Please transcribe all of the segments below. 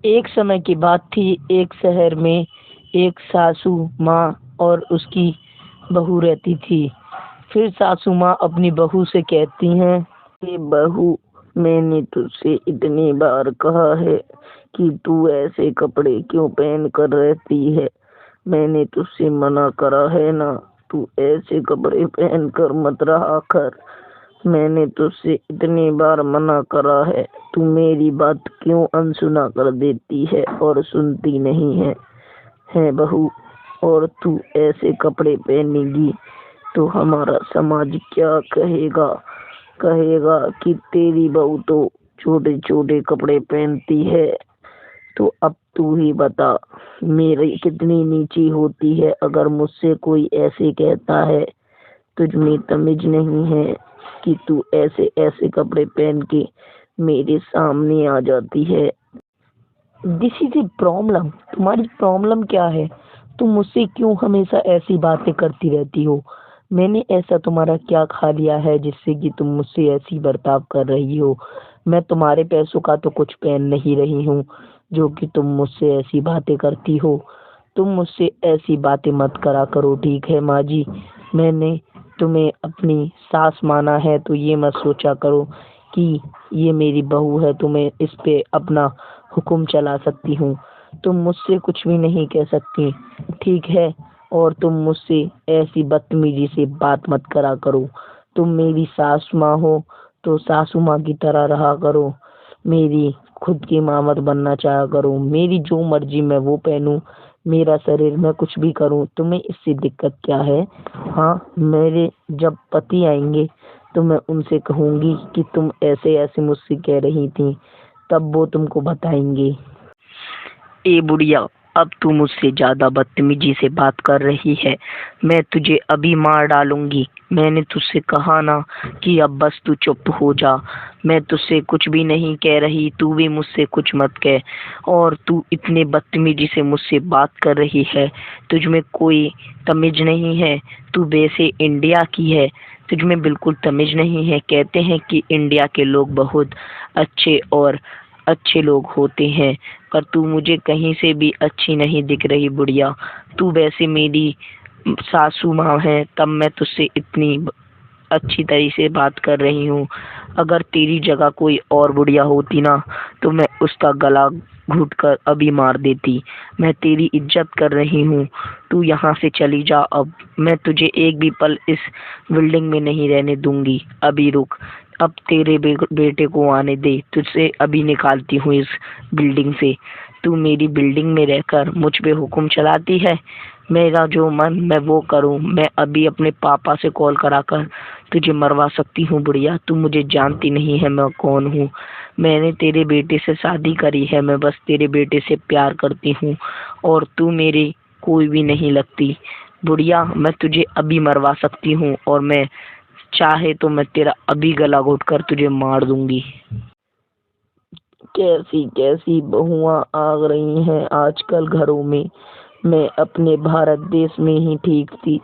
एक समय की बात थी। एक शहर में एक सासू माँ और उसकी बहू रहती थी। फिर सासू माँ अपनी बहू से कहती हैं कि बहू, मैंने तुझसे इतनी बार कहा है कि तू ऐसे कपड़े क्यों पहन कर रहती है। मैंने तुझसे मना करा है ना, तू ऐसे कपड़े पहन कर मत रहा कर। मैंने तुझसे इतनी बार मना करा है, तू मेरी बात क्यों अनसुना कर देती है और सुनती नहीं है बहू। और तू ऐसे कपड़े पहनेगी तो हमारा समाज क्या कहेगा। कहेगा कि तेरी बहू तो छोटे छोटे कपड़े पहनती है। तो अब तू ही बता, मेरी कितनी नीची होती है अगर मुझसे कोई ऐसे कहता है। तुझ में तमीज नहीं है कि तू ऐसे ऐसे कपड़े पहन के मेरे सामने आ जाती है। This is a problem. तुम्हारी प्रॉब्लम क्या है? तुम मुझसे क्यों हमेशा ऐसी बातें करती रहती हो? मैंने ऐसा तुम्हारा क्या खा लिया है जिससे कि तुम मुझसे ऐसी बर्ताव कर रही हो? मैं तुम्हारे पैसों का तो कुछ पहन नहीं रही हूँ जो कि तुम मुझसे ऐसी बातें करती हो। तुम मुझसे ऐसी बातें मत करा करो, ठीक है माँ जी। मैंने तुम्हें अपनी सास माना है तो ये मत सोचा करो कि ये मेरी बहू है, तुम्हें इस पे अपना हुक्म चला सकती हूँ। तुम मुझसे कुछ भी नहीं कह सकती, ठीक है? और तुम मुझसे ऐसी बदतमीजी से बात मत करा करो। तुम मेरी सास माँ हो तो सासू माँ की तरह रहा करो। मेरी खुद की माँ मत बनना चाहा करो। मेरी जो मर्जी मैं वो पहनूं, मेरा शरीर मैं कुछ भी करूं, तुम्हें इससे दिक्कत क्या है? हाँ, मेरे जब पति आएंगे तो मैं उनसे कहूंगी कि तुम ऐसे ऐसे मुझसे कह रही थी, तब वो तुमको बताएंगे। ए बुढ़िया, अब तू मुझसे ज्यादा बदतमीजी से बात कर रही है। मैं तुझे अभी मार डालूंगी। मैंने तुझसे कहा ना कि अब बस तू चुप हो जा। मैं तुझसे कुछ भी नहीं कह रही, तू भी मुझसे कुछ मत कह। और तू इतने बदतमीजी से मुझसे बात कर रही है, तुझ में कोई तमीज नहीं है। तू वैसे इंडिया की है, तुझ में बिल्कुल तमीज नहीं है। कहते हैं कि इंडिया के लोग बहुत अच्छे लोग होते हैं, पर तू मुझे कहीं से भी अच्छी नहीं दिख रही बुढ़िया। तू वैसे मेरी सासू माँ है, तब मैं तुझसे इतनी अच्छी तरह से बात कर रही हूँ। अगर तेरी जगह कोई और बुढ़िया होती ना, तो मैं उसका गला घुट कर अभी मार देती। मैं तेरी इज्जत कर रही हूँ। तू यहाँ से चली जा अब। मैं तुझे एक भी पल इस बिल्डिंग में नहीं रहने दूंगी। अभी रुक, अब तेरे बेटे को आने दे। तुझसे अभी निकालती हूँ इस बिल्डिंग से। तू मेरी बिल्डिंग में रहकर मुझ पे हुक्म चलाती है। मेरा जो मन मैं वो करूं। मैं अभी अपने पापा से कॉल कराकर तुझे मरवा सकती हूँ बुढ़िया। तू मुझे जानती नहीं है मैं कौन हूँ। मैंने तेरे बेटे से शादी करी है। मैं बस तेरे बेटे से प्यार करती हूँ और तू मेरी कोई भी नहीं लगती बुढ़िया। मैं तुझे अभी मरवा सकती हूँ और मैं चाहे तो मैं तेरा अभी गला घोट कर तुझे मार दूंगी। कैसी कैसी बहुआं आ रही हैं आजकल घरों में। मैं अपने भारत देश में ही ठीक थी।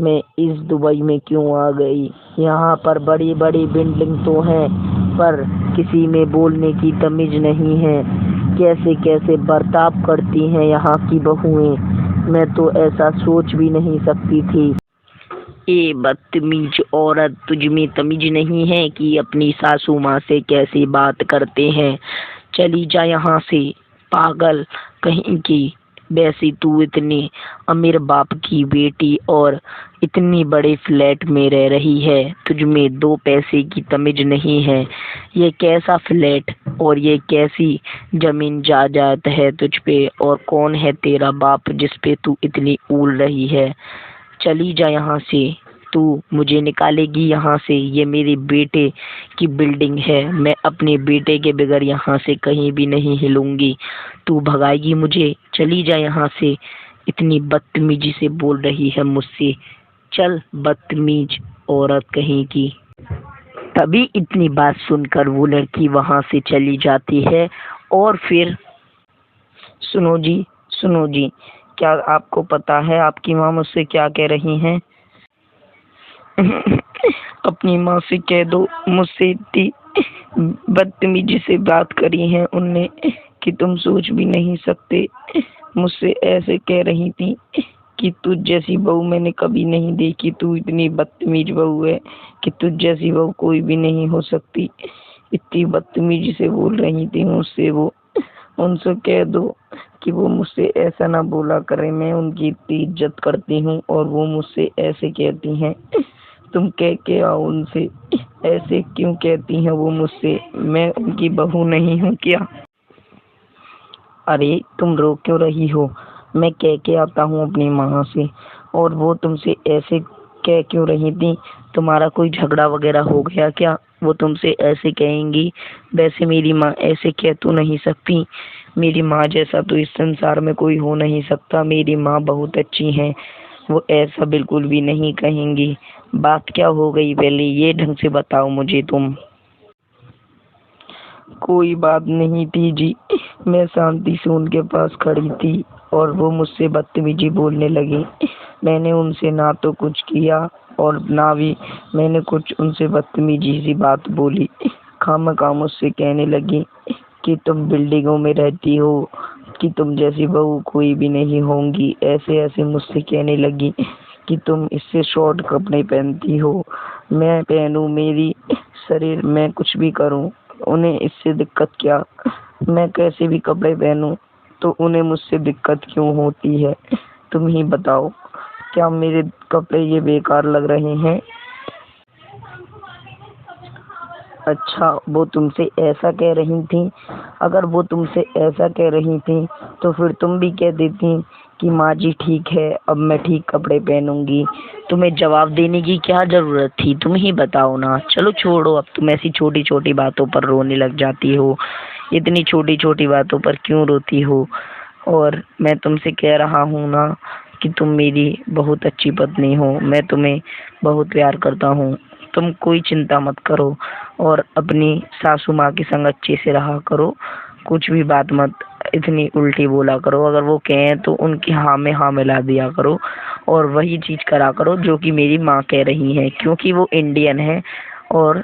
मैं इस दुबई में क्यों आ गई? यहाँ पर बड़ी बड़ी बिल्डिंग तो हैं, पर किसी में बोलने की तमीज नहीं है। कैसे कैसे बर्ताव करती हैं यहाँ की बहुएं। मैं तो ऐसा सोच भी नहीं सकती थी। ए बदतमीज औरत, तुझ में तमीज नहीं है कि अपनी सासू माँ से कैसी बात करते हैं। चली जा यहाँ से, पागल कहीं की। वैसे तू इतने अमीर बाप की बेटी और इतनी बड़े फ्लैट में रह रही है, तुझ में दो पैसे की तमीज नहीं है। ये कैसा फ्लैट और ये कैसी जमीन जायदाद है तुझ पे? और कौन है तेरा बाप जिस पे तू इतनी ऊल रही है? चली जा यहाँ से। तू मुझे निकालेगी यहाँ से? ये मेरे बेटे की बिल्डिंग है। मैं अपने बेटे के बगैर यहाँ से कहीं भी नहीं हिलूंगी। तू भगाएगी मुझे? चली जा यहाँ से। इतनी बदतमीजी से बोल रही है मुझसे। चल बदतमीज औरत कहीं की। तभी इतनी बात सुनकर वो लड़की वहां से चली जाती है। और फिर सुनो जी, सुनो जी, क्या आपको पता है आपकी माँ मुझसे क्या कह रही हैं? अपनी माँ से कह दो मुझसे इतनी बदतमीजी से बात करी है उनने कि तुम सोच भी नहीं सकते। मुझसे ऐसे कह रही थी कि तुझ जैसी बहू मैंने कभी नहीं देखी, तू इतनी बदतमीज बहू है कि तुझ जैसी बहू कोई भी नहीं हो सकती। इतनी बदतमीजी से बोल रही थी मुझसे वो। उनसे कह दो कि वो मुझसे ऐसा ना बोला करे, मैं उनकी इतनी इज्जत करती हूँ और वो मुझसे ऐसे कहती हैं। तुम कह के आओ उनसे, ऐसे क्यों कहती हैं वो मुझसे? मैं उनकी बहू नहीं हूँ क्या? अरे तुम रो क्यों रही हो? मैं कह के आता हूँ अपनी माँ से। और वो तुमसे ऐसे कह क्यों रही थी? तुम्हारा कोई झगड़ा वगैरह हो गया क्या? वो तुमसे ऐसे कहेंगी? वैसे मेरी माँ ऐसे कह तो नहीं सकती। मेरी माँ जैसा तो इस संसार में कोई हो नहीं सकता। मेरी माँ बहुत अच्छी है, वो ऐसा बिल्कुल भी नहीं कहेंगी। बात क्या हो गई पहले ये ढंग से बताओ मुझे तुम। कोई बात नहीं थी जी, मैं शांति से उनके पास खड़ी थी और वो मुझसे बदतमीजी बोलने लगी। मैंने उनसे ना तो कुछ किया और ना भी मैंने कुछ उनसे बदतमीजी सी बात बोली। खामखा मुझसे कहने लगी कि तुम बिल्डिंगों में रहती हो, कि तुम जैसी बहू कोई भी नहीं होंगी। ऐसे ऐसे मुझसे कहने लगी कि तुम इससे शॉर्ट कपड़े पहनती हो, मैं पहनूं, मेरी शरीर में कुछ भी करूं, उन्हें इससे दिक्कत क्या? मैं कैसे भी कपड़े पहनूं तो उन्हें मुझसे दिक्कत क्यों होती है? तुम ही बताओ, क्या मेरे कपड़े ये बेकार लग रहे हैं? अच्छा, वो तुमसे ऐसा कह रही थी? अगर वो तुमसे ऐसा कह रही थी तो फिर तुम भी कह देती कि माँ जी ठीक है, अब मैं ठीक कपड़े पहनूंगी। तुम्हें जवाब देने की क्या जरूरत थी? तुम ही बताओ ना। चलो छोड़ो, अब तुम ऐसी छोटी छोटी बातों पर रोने लग जाती हो। इतनी छोटी छोटी बातों पर क्यों रोती हो? और मैं तुमसे कह रहा हूँ ना कि तुम मेरी बहुत अच्छी पत्नी हो, मैं तुम्हें बहुत प्यार करता हूँ। तुम कोई चिंता मत करो और अपनी सासू माँ के संग अच्छे से रहा करो। कुछ भी बात मत इतनी उल्टी बोला करो। अगर वो कहें तो उनकी हाँ में हाँ मिला दिया करो और वही चीज करा करो जो कि मेरी माँ कह रही है, क्योंकि वो इंडियन है और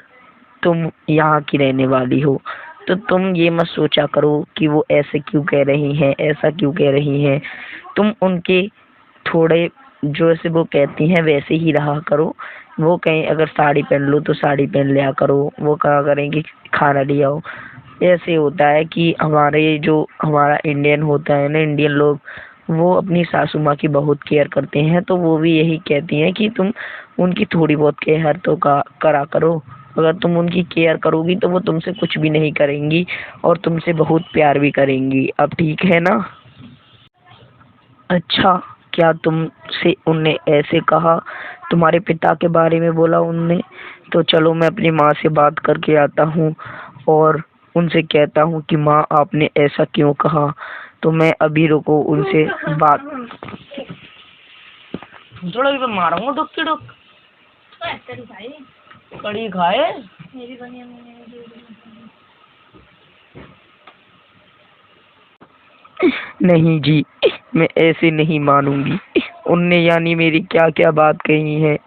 तुम यहाँ की रहने वाली हो। तो तुम ये मत सोचा करो कि वो ऐसे क्यों कह रही हैं, ऐसा क्यों कह रही हैं। तुम उनके थोड़े जो ऐसे वो कहती हैं वैसे ही रहा करो। वो कहें अगर साड़ी पहन लो तो साड़ी पहन लिया करो, वो कहा करें कि खाना ले आओ। ऐसे होता है कि हमारे जो हमारा इंडियन होता है ना, इंडियन लोग वो अपनी सासू माँ की बहुत केयर करते हैं, तो वो भी यही कहती हैं कि तुम उनकी थोड़ी बहुत केयर तो करा करो। अगर तुम उनकी केयर करोगी तो वो तुमसे कुछ भी नहीं करेंगी और तुमसे बहुत प्यार भी करेंगी। अब ठीक है ना? अच्छा, क्या तुमसे उनने ऐसे कहा? तुम्हारे पिता के बारे में बोला उनने? तो चलो मैं अपनी माँ से बात करके आता हूँ और उनसे कहता हूँ कि माँ आपने ऐसा क्यों कहा। तो मैं अभी रुको उनसे बात। थोड़ा भी मारूंगा डुक के डुक। कड़ी खाए नहीं जी, मैं ऐसे नहीं मानूंगी। उनने यानी मेरी क्या क्या बात कही है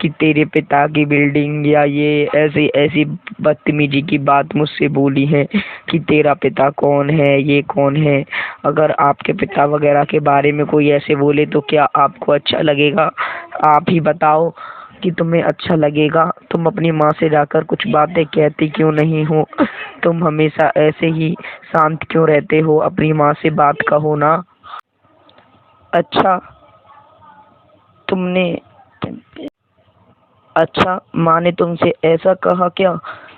कि तेरे पिता की बिल्डिंग या ये ऐसी ऐसी बदतमीजी की बात मुझसे बोली है कि तेरा पिता कौन है, ये कौन है। अगर आपके पिता वगैरह के बारे में कोई ऐसे बोले तो क्या आपको अच्छा लगेगा? आप ही बताओ कि तुम्हें अच्छा लगेगा? तुम अपनी माँ से जाकर कुछ बातें कहती क्यों नहीं हो? तुम हमेशा ऐसे ही शांत क्यों रहते हो? अपनी माँ से बात कहो ना। अच्छा तुमने अच्छा, माँ ने तुमसे ऐसा कहा क्या?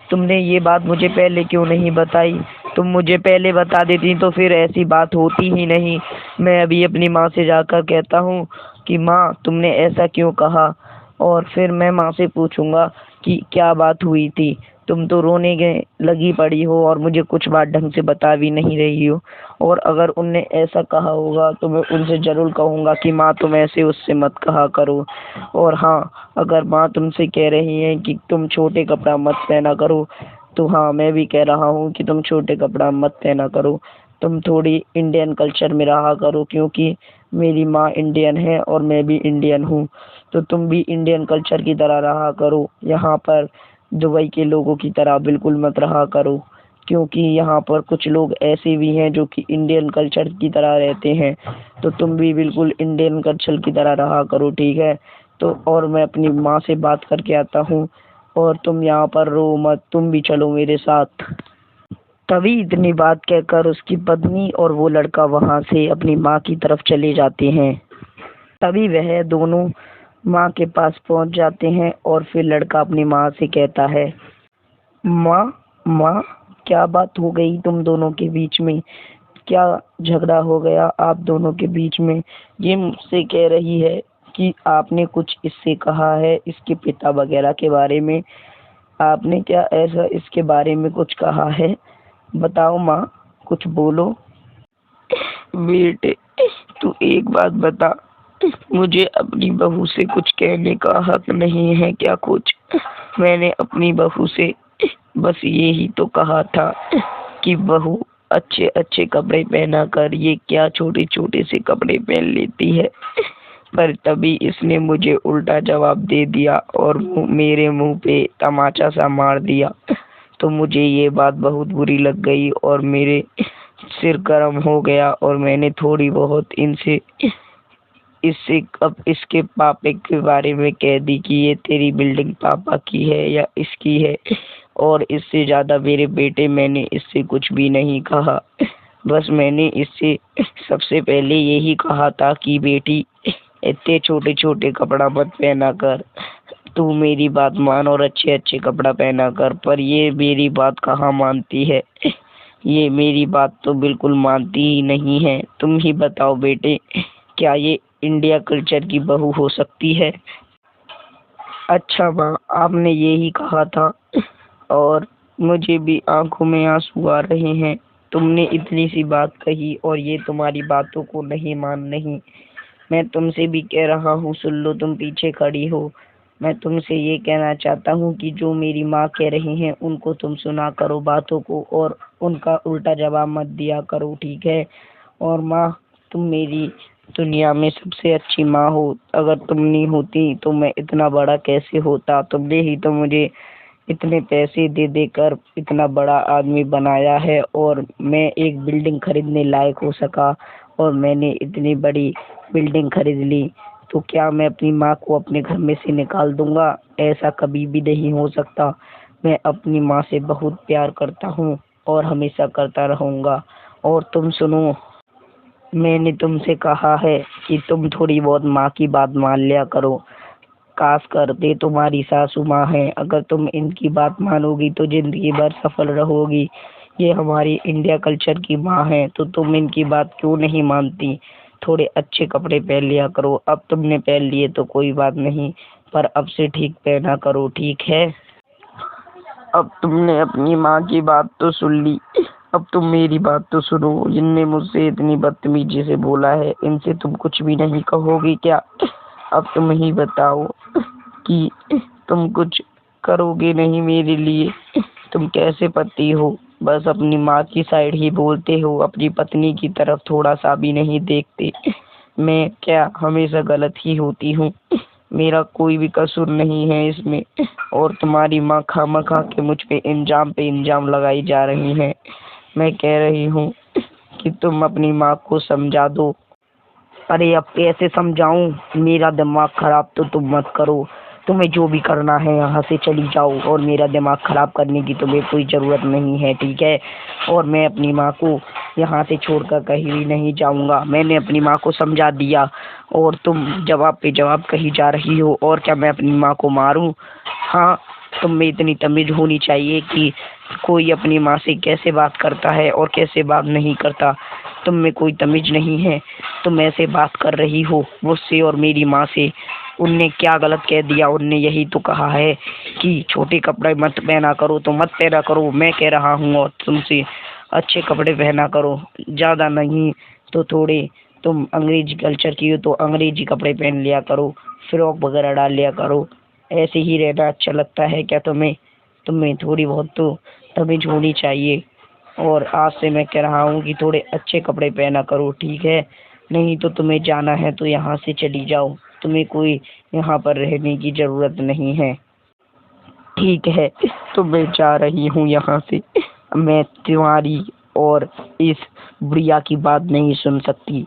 तुमने ये बात मुझे पहले क्यों नहीं बताई? तुम मुझे पहले बता देती तो फिर ऐसी बात होती ही नहीं। मैं अभी अपनी माँ से जाकर कहता हूँ कि माँ तुमने ऐसा क्यों कहा, और फिर मैं माँ से पूछूंगा कि क्या बात हुई थी। तुम तो रोने गए लगी पड़ी हो और मुझे कुछ बात ढंग से बता भी नहीं रही हो। और अगर उनने ऐसा कहा होगा तो मैं उनसे जरूर कहूँगा कि माँ तुम ऐसे उससे मत कहा करो। और हाँ, अगर माँ तुमसे कह रही है कि तुम छोटे कपड़ा मत पहना करो, तो हाँ मैं भी कह रहा हूँ कि तुम छोटे कपड़ा मत पहना करो। तुम थोड़ी इंडियन कल्चर में रहा करो, क्योंकि मेरी माँ इंडियन है और मैं भी इंडियन हूँ। तो तुम भी इंडियन कल्चर की तरह रहा करो, यहाँ पर दुबई के लोगों की तरह बिल्कुल मत रहा करो, क्योंकि यहाँ पर कुछ लोग ऐसे भी हैं जो कि इंडियन कल्चर की तरह रहते हैं। तो तुम भी बिल्कुल इंडियन कल्चर की तरह रहा करो, ठीक है? तो और मैं अपनी माँ से बात करके आता हूँ, और तुम यहाँ पर रो मत, तुम भी चलो मेरे साथ। तभी इतनी बात कहकर उसकी पत्नी और वो लड़का वहां से अपनी माँ की तरफ चले जाते हैं। तभी वह दोनों माँ के पास पहुंच जाते हैं, और फिर लड़का अपनी माँ से कहता है, माँ, माँ, क्या बात हो गई तुम दोनों के बीच में? क्या झगड़ा हो गया आप दोनों के बीच में? ये मुझसे कह रही है कि आपने कुछ इससे कहा है, इसके पिता वगैरह के बारे में। आपने क्या ऐसा इसके बारे में कुछ कहा है? बताओ माँ, कुछ बोलो। बेटे, तू एक बात बता, मुझे अपनी बहू से कुछ कहने का हक नहीं है क्या? कुछ मैंने अपनी बहू से बस यही तो कहा था कि बहू अच्छे अच्छे कपड़े पहना कर ये क्या छोटे छोटे से कपड़े पहन लेती है। पर तभी इसने मुझे उल्टा जवाब दे दिया और मेरे मुंह पे तमाचा सा मार दिया। तो मुझे ये बात बहुत बुरी लग गई और मेरे सिर गर्म हो गया, और मैंने थोड़ी बहुत इससे अब इसके पापे के बारे में कह दी कि ये तेरी बिल्डिंग पापा की है या इसकी है। और इससे ज्यादा मेरे बेटे, मैंने इससे कुछ भी नहीं कहा। बस मैंने इससे सबसे पहले यही कहा था कि बेटी, इतने छोटे छोटे कपड़ा मत पहना कर, तू मेरी बात मान और अच्छे अच्छे कपड़ा पहना कर। पर ये मेरी बात कहाँ मानती है, ये मेरी बात तो बिल्कुल मानती ही नहीं है। तुम ही बताओ बेटे, क्या ये इंडिया कल्चर की बहू हो सकती है? अच्छा माँ, आपने यही कहा था और मुझे भी आंखों में आंसू आ रहे हैं। तुमने इतनी सी बात कही और ये तुम्हारी बातों को नहीं मान रही। मैं तुमसे भी कह रहा हूँ, सुन लो, तुम पीछे खड़ी हो। मैं तुमसे ये कहना चाहता हूँ कि जो मेरी माँ कह रही हैं उनको तुम सुना करो बातों को, और उनका उल्टा जवाब मत दिया करो, ठीक है? और माँ, तुम मेरी दुनिया में सबसे अच्छी माँ हो। अगर तुम नहीं होती तो मैं इतना बड़ा कैसे होता? तुमने ही तो मुझे इतने पैसे दे देकर इतना बड़ा आदमी बनाया है, और मैं एक बिल्डिंग खरीदने लायक हो सका, और मैंने इतनी बड़ी बिल्डिंग खरीद ली। तो क्या मैं अपनी माँ को अपने घर में से निकाल दूंगा? ऐसा कभी भी नहीं हो सकता। मैं अपनी माँ से बहुत प्यार करता हूँ और हमेशा करता रहूंगा। और तुम सुनो, मैंने तुमसे कहा है कि तुम थोड़ी बहुत माँ की बात मान लिया करो। काश करते तुम्हारी सासू माँ है। अगर तुम इनकी बात मानोगी तो जिंदगी भर सफल रहोगी। ये हमारी इंडिया कल्चर की माँ है, तो तुम इनकी बात क्यों नहीं मानती? थोड़े अच्छे कपड़े पहन लिया करो। अब तुमने पहन लिए तो कोई बात नहीं, पर अब से ठीक पहना करो, ठीक है? अब तुमने अपनी माँ की बात तो सुन ली, अब तुम मेरी बात तो सुनो। जिनने मुझसे इतनी बदतमीजी से बोला है, इनसे तुम कुछ भी नहीं कहोगी क्या? अब तुम ही बताओ कि तुम कुछ करोगे नहीं मेरे लिए? तुम कैसे पति हो, बस अपनी माँ की साइड ही बोलते हो, अपनी पत्नी की तरफ थोड़ा सा भी नहीं देखते। मैं क्या हमेशा गलत ही होती हूँ? मेरा कोई भी कसूर नहीं है इसमें। और तुम्हारी माँ खामखा के मुझ पे इल्जाम लगाई जा रही है। मैं कह रही हूँ कि तुम अपनी माँ को समझा दो। अरे अब कैसे समझाऊं? मेरा दिमाग खराब तो तुम मत करो। तुम्हें जो भी करना है यहाँ से चली जाओ, और मेरा दिमाग खराब करने की तुम्हें कोई ज़रूरत नहीं है, ठीक है? और मैं अपनी माँ को यहाँ से छोड़कर कहीं भी नहीं जाऊँगा। मैंने अपनी माँ को समझा दिया, और तुम जवाब पे जवाब कही जा रही हो। और क्या मैं अपनी माँ को मारूं? हाँ, तुम में इतनी तमीज़ होनी चाहिए कि कोई अपनी माँ से कैसे बात करता है और कैसे बात नहीं करता। तुम में कोई तमीज़ नहीं है। तुम ऐसे बात कर रही हो मुझसे और मेरी माँ से। उनने क्या गलत कह दिया? उनने यही तो कहा है कि छोटे कपड़े मत पहना करो, तो मत पहना करो। मैं कह रहा हूँ और तुमसे अच्छे कपड़े पहना करो, ज़्यादा नहीं तो थोड़े। तुम अंग्रेजी कल्चर की हो तो अंग्रेजी कपड़े पहन लिया करो, फ्रॉक वगैरह डाल लिया करो। ऐसे ही रहना अच्छा लगता है क्या तुम्हें? तुम्हें थोड़ी बहुत तो तमीज़ होनी चाहिए। और आज से मैं कह रहा हूँ कि थोड़े अच्छे कपड़े पहना करो, ठीक है? नहीं तो तुम्हें जाना है तो यहाँ से चली जाओ। तुम्हें कोई यहाँ पर रहने की ज़रूरत नहीं है, ठीक है? तो मैं जा रही हूँ यहाँ से। मैं तुम्हारी और इस बुढ़िया की बात नहीं सुन सकती।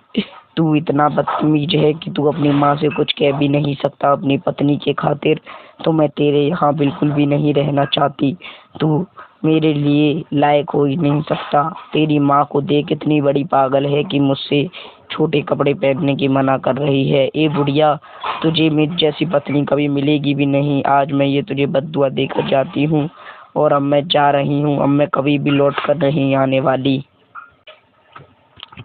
तू इतना बदतमीज है कि तू अपनी माँ से कुछ कह भी नहीं सकता अपनी पत्नी के खातिर। तो मैं तेरे यहाँ बिल्कुल भी नहीं रहना चाहती। तू मेरे लिए लायक हो ही नहीं सकता। तेरी माँ को देख कितनी बड़ी पागल है कि मुझसे छोटे कपड़े पहनने की मना कर रही है। ए बुढ़िया, तुझे मेरी जैसी पत्नी कभी मिलेगी भी नहीं। आज मैं ये तुझे बद्दुआ देकर जाती हूँ और अब मैं जा रही हूँ। अब मैं कभी भी लौट कर नहीं आने वाली।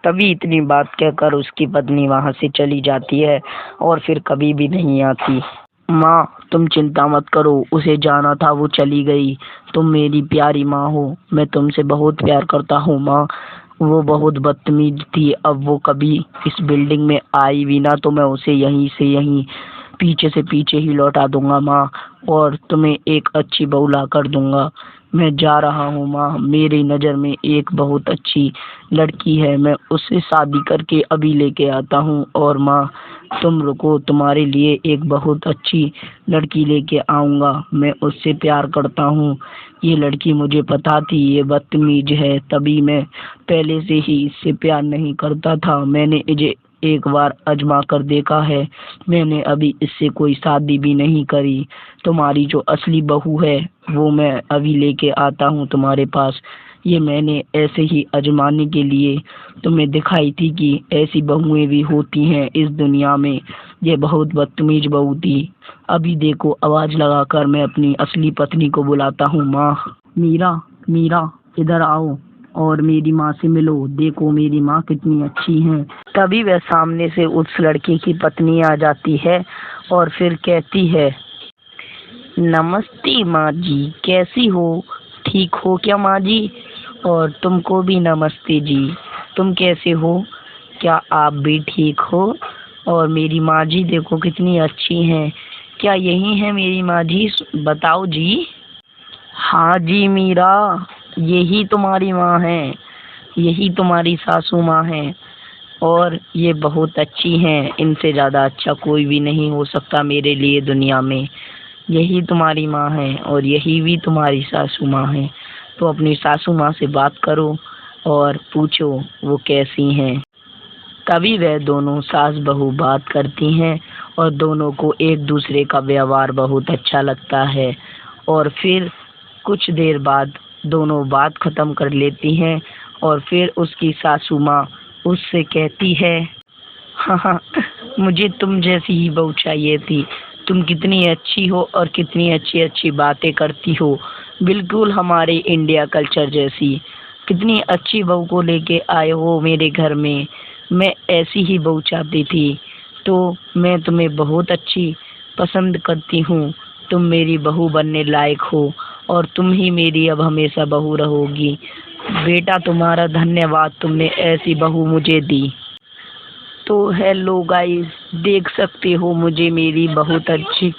तभी इतनी बात कहकर उसकी पत्नी वहां से चली जाती है और फिर कभी भी नहीं आती। माँ, तुम चिंता मत करो, उसे जाना था वो चली गई। तुम मेरी प्यारी माँ हो, मैं तुमसे बहुत प्यार करता हूँ माँ। वो बहुत बदतमीज थी, अब वो कभी इस बिल्डिंग में आई भी ना तो मैं उसे यहीं से यहीं पीछे से पीछे ही लौटा दूंगा माँ, और तुम्हें एक अच्छी बहू ला कर दूंगा। मैं जा रहा हूँ माँ, मेरी नज़र में एक बहुत अच्छी लड़की है, मैं उससे शादी करके अभी लेके आता हूँ। और माँ तुम रुको, तुम्हारे लिए एक बहुत अच्छी लड़की लेके आऊँगा। मैं उससे प्यार करता हूँ। ये लड़की मुझे पता थी ये बदतमीज है, तभी मैं पहले से ही इससे प्यार नहीं करता था। मैंने इसे एक बार आजमा कर देखा है। मैंने अभी इससे कोई शादी भी नहीं करी। तुम्हारी जो असली बहू है वो मैं अभी लेके आता हूँ तुम्हारे पास। ये मैंने ऐसे ही आजमाने के लिए तुम्हें दिखाई थी कि ऐसी बहुएं भी होती हैं इस दुनिया में। ये बहुत बदतमीज बहू थी। अभी देखो, आवाज लगाकर मैं अपनी असली पत्नी को बुलाता हूँ। माँ, मीरा, मीरा, इधर आओ और मेरी माँ से मिलो। देखो मेरी माँ कितनी अच्छी हैं। तभी वह सामने से उस लड़के की पत्नी आ जाती है और फिर कहती है, नमस्ते माँ जी, कैसी हो? ठीक हो क्या माँ जी? और तुमको भी नमस्ते जी, तुम कैसे हो? क्या आप भी ठीक हो? और मेरी माँ जी देखो कितनी अच्छी हैं। क्या यही है मेरी माँ जी? बताओ जी। हाँ जी मीरा, यही तुम्हारी माँ है, यही तुम्हारी सासू माँ है। और ये बहुत अच्छी हैं, इनसे ज़्यादा अच्छा कोई भी नहीं हो सकता मेरे लिए दुनिया में। यही तुम्हारी माँ है और यही भी तुम्हारी सासू माँ है। तो अपनी सासू माँ से बात करो और पूछो वो कैसी हैं। तभी वह दोनों सास बहू बात करती हैं और दोनों को एक दूसरे का व्यवहार बहुत अच्छा लगता है। और फिर कुछ देर बाद दोनों बात खत्म कर लेती हैं और फिर उसकी सासू माँ उससे कहती है, हाँ हाँ, मुझे तुम जैसी ही बहू चाहिए थी। तुम कितनी अच्छी हो और कितनी अच्छी अच्छी बातें करती हो, बिल्कुल हमारे इंडिया कल्चर जैसी। कितनी अच्छी बहू को लेके आए हो मेरे घर में। मैं ऐसी ही बहू चाहती थी। तो मैं तुम्हें बहुत अच्छी पसंद करती हूँ। तुम मेरी बहू बनने लायक हो और तुम ही मेरी अब हमेशा बहू रहोगी। बेटा तुम्हारा धन्यवाद, तुमने ऐसी बहू मुझे दी। तो हेलो गाइस, देख सकते हो मुझे मेरी बहुत अच्छी